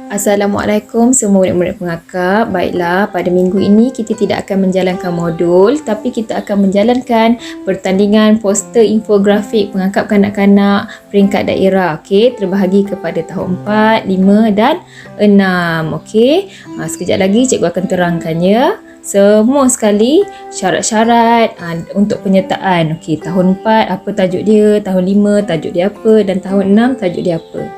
Assalamualaikum semua murid-murid pengakap. Baiklah, pada minggu ini kita tidak akan menjalankan modul, tapi kita akan menjalankan pertandingan poster infografik pengakap kanak-kanak peringkat daerah. Okey, terbahagi kepada tahun 4, 5 dan 6. Okey, sekejap lagi cikgu akan terangkannya. Semua sekali syarat-syarat untuk penyertaan. Okey, tahun 4 apa tajuk dia, tahun 5 tajuk dia apa dan tahun 6 tajuk dia apa.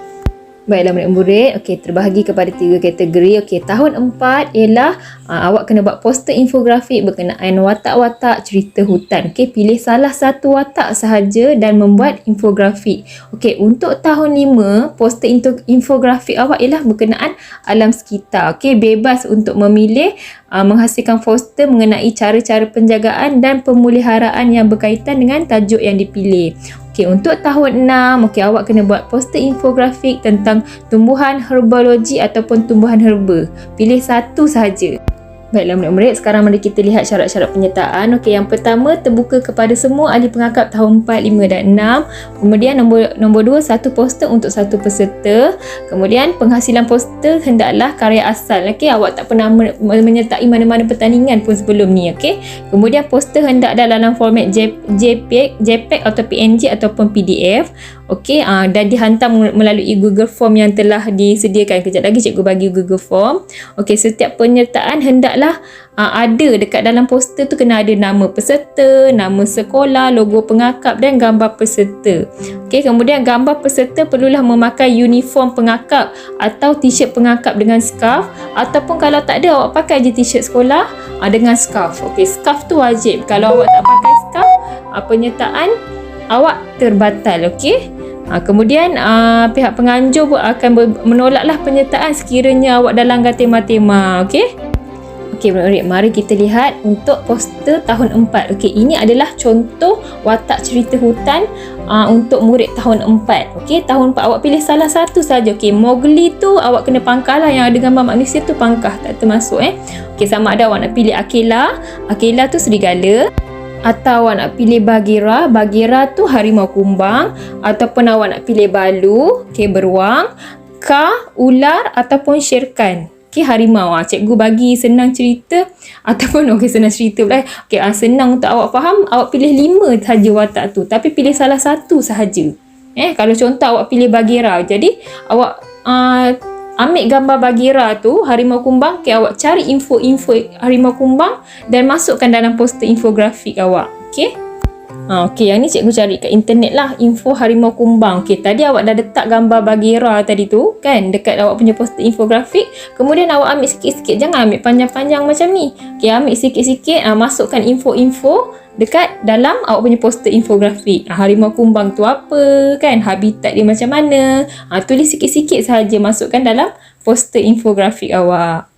Baiklah murid-murid, okey, terbahagi kepada 3 kategori. Okey, tahun 4 ialah awak kena buat poster infografik berkenaan watak-watak cerita hutan. Okey, pilih salah satu watak sahaja dan membuat infografik. Okey, untuk tahun 5, poster infografik awak ialah berkenaan alam sekitar. Okey, bebas untuk memilih menghasilkan poster mengenai cara-cara penjagaan dan pemeliharaan yang berkaitan dengan tajuk yang dipilih. Okey, untuk tahun 6, okey, awak kena buat poster infografik tentang tumbuhan herbologi ataupun tumbuhan herba. Pilih satu sahaja. Baiklah murid-murid, sekarang mari kita lihat syarat-syarat penyertaan. Okey, yang pertama terbuka kepada semua ahli pengakap tahun 4, 5 dan 6. Kemudian nombor 2, satu poster untuk satu peserta. Kemudian penghasilan poster hendaklah karya asal. Okey, awak tak pernah menyertai mana-mana pertandingan pun sebelum ni. Okey. Kemudian poster hendak dalam format JPEG atau PNG ataupun PDF. Okey, dan dihantar melalui Google Form yang telah disediakan. Kejap lagi cikgu bagi Google Form. Okey, setiap penyertaan hendaklah ada dekat dalam poster tu, kena ada nama peserta, nama sekolah, logo pengakap dan gambar peserta. Okey, kemudian gambar peserta perlulah memakai uniform pengakap atau t-shirt pengakap dengan scarf, ataupun kalau tak ada, awak pakai je t-shirt sekolah dengan scarf. Okey, scarf tu wajib. Kalau awak tak pakai scarf, penyertaan awak terbatal. Okey. Kemudian pihak penganjur pun akan menolaklah penyertaan sekiranya awak dah langgar tema-tema. Okey. Okey, mari kita lihat untuk poster tahun 4. Okey, ini adalah contoh watak cerita hutan untuk murid tahun 4. Okey, tahun 4 awak pilih salah satu saja. Okey, Mowgli tu awak kena pangkah lah, yang ada gambar manusia tu pangkah, tak termasuk Okey, sama ada awak nak pilih Akela. Akela tu serigala, atau awak nak pilih Bagheera. Bagheera tu harimau kumbang, ataupun awak nak pilih Balu, okey, beruang, Kaa, ular, ataupun Shere Khan, okey, harimau. Cikgu bagi senang cerita ataupun okey, senang cerita pula. Okey, senang untuk awak faham, awak pilih 5 sahaja watak tu, tapi pilih salah satu sahaja. Kalau contoh awak pilih Bagheera, jadi awak ambil gambar Bagheera tu, harimau kumbang. Okay, awak cari info-info harimau kumbang dan masukkan dalam poster infografik awak. Okey. Okey, yang ni cikgu cari kat internet lah, info harimau kumbang. Okey, tadi awak dah letak gambar Bagheera tadi tu kan dekat awak punya poster infografik. Kemudian awak ambil sikit-sikit, jangan ambil panjang-panjang macam ni. Okey, ambil sikit-sikit, masukkan info-info dekat dalam awak punya poster infografik. Harimau kumbang tu apa kan, habitat dia macam mana. Tulis sikit-sikit sahaja, masukkan dalam poster infografik awak.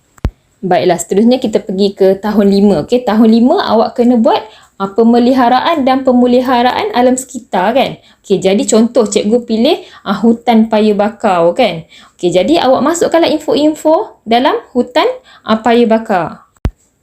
Baiklah, seterusnya kita pergi ke tahun 5. Okey, tahun 5 awak kena buat pemeliharaan dan pemeliharaan alam sekitar kan. Okey, jadi contoh cikgu pilih hutan paya bakau kan. Okey, jadi awak masukkanlah info-info dalam hutan paya bakau.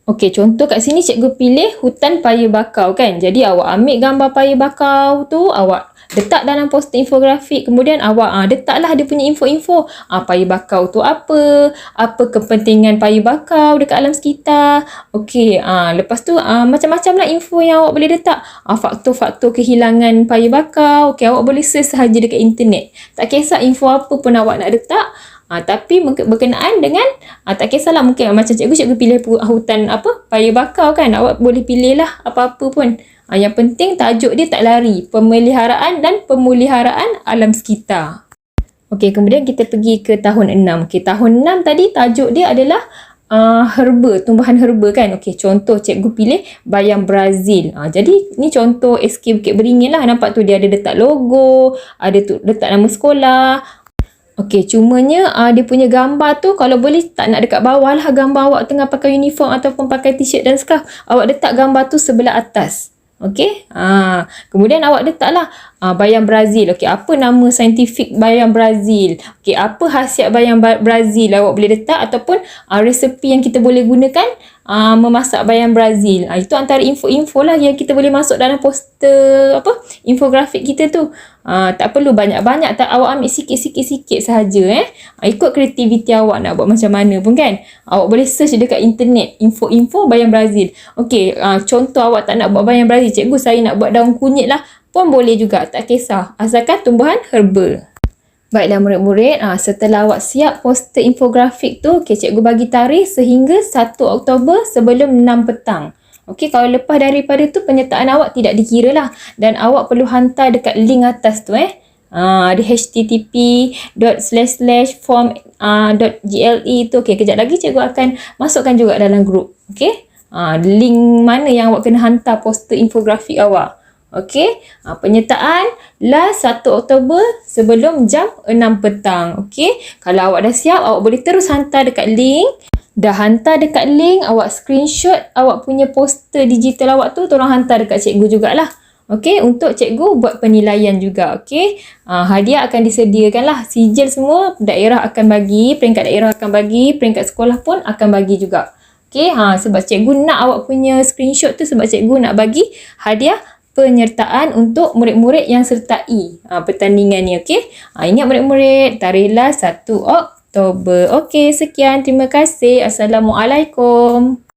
Okey, contoh kat sini cikgu pilih hutan paya bakau kan. Jadi awak ambil gambar paya bakau tu, awak letak dalam poster infografik. Kemudian awak letaklah dia punya info-info. Paya bakau tu apa kepentingan paya bakau dekat alam sekitar. Okey, lepas tu macam-macam lah info yang awak boleh letak. Faktor-faktor kehilangan paya bakau. Okey, awak boleh search sahaja dekat internet. Tak kisah info apa pun awak nak letak. Tapi berkenaan dengan tak kisahlah, mungkin macam cikgu pilih hutan paya bakau kan, awak boleh pilih lah apa-apa pun. Yang penting tajuk dia tak lari, pemeliharaan dan pemuliharaan alam sekitar. Okey, kemudian kita pergi ke tahun 6. Okey, tahun 6 tadi tajuk dia adalah herba, tumbuhan herba kan. Okey, contoh cikgu pilih bayam Brazil. Jadi ni contoh SK Bukit Beringin lah. Nampak tu dia ada letak logo, ada tu letak nama sekolah. Okey, cumanya dia punya gambar tu kalau boleh tak nak dekat bawah lah, gambar awak tengah pakai uniform ataupun pakai t-shirt dan scarf. Awak letak gambar tu sebelah atas. Okey. Kemudian awak letaklah bayam Brazil. Okey, apa nama saintifik bayam Brazil? Okey, apa khasiat bayam Brazil? Awak boleh letak, ataupun resepi yang kita boleh gunakan memasak bayam Brazil. Itu antara info-info lah yang kita boleh masuk dalam poster infografik kita tu. Tak perlu banyak-banyak, tak, awak ambil sikit-sikit sahaja. Ikut kreativiti awak nak buat macam mana pun kan. Awak boleh search dekat internet info-info bayam Brazil. Okey, contoh awak tak nak buat bayam Brazil, cikgu saya nak buat daun kunyit lah, pun boleh juga, tak kisah, asalkan tumbuhan herba. Baiklah murid-murid, setelah awak siap poster infografik tu, cikgu bagi tarikh sehingga 1 Oktober sebelum 6 petang. Okey, kalau lepas daripada tu penyertaan awak tidak dikira lah, dan awak perlu hantar dekat link atas tu ada http://form.gle tu. Okey, kejap lagi cikgu akan masukkan juga dalam grup. Okey, link mana yang awak kena hantar poster infografik awak. Okey, penyertaan last 1 Oktober sebelum jam 6 petang. Okey, kalau awak dah siap, awak boleh terus hantar dekat link. Dah hantar dekat link, awak screenshot awak punya poster digital awak tu, tolong hantar dekat cikgu jugalah. Okey, untuk cikgu buat penilaian juga. Okey, hadiah akan disediakan lah. Sijil semua daerah akan bagi, peringkat daerah akan bagi, peringkat sekolah pun akan bagi juga. Okey, sebab cikgu nak awak punya screenshot tu, sebab cikgu nak bagi hadiah penyertaan untuk murid-murid yang sertai pertandingan ni. Okey, ingat murid-murid, tarikhlah 1 Oktober. Okey, sekian, terima kasih. Assalamualaikum.